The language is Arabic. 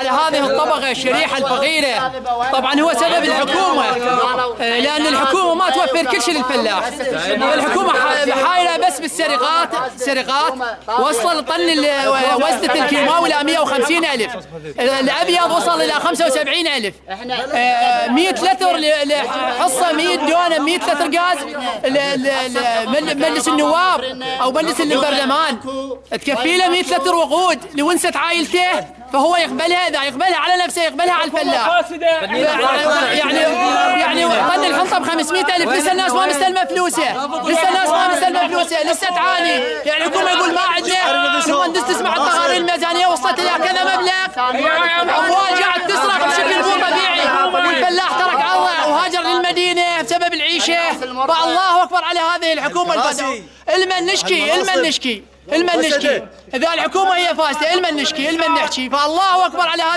على هذه الطبقة الشريحة الفقيرة. طبعا هو سبب الحكومة، لأن الحكومة ما توفر كل شيء للفلاح. الحكومة حايلة بس بالسرقات، وصل طن وزنة الكيماوي إلى 150,000، الأبيض وصل إلى 75,000، 100 لتر حصة 100 دونم 100 لتر غاز مجلس النواب أو مجلس البرلمان تكفي له 100 لتر وقود لونسة عائلته، فهو يقبلها، إذا يقبلها على نفسه يقبلها على الفلاح. يعني طن الحنطة ب 500,000، لسه الناس ما مستلمة فلوسه، لسه تعاني. يعني الحكومة يقول ما عندنا، المهندس تسمع التقارير الميزانية وصلت إلى كذا مبلغ، أموال قاعد تسرق بشكل مو طبيعي، والفلاح ترك عرضه وهاجر للمدينة بسبب العيشة. فالله أكبر على هذه الحكومة البدو. المن نشكي إذا الحكومة هي فاسدة، المن نشكي، المن نحكي. فالله أكبر على هذه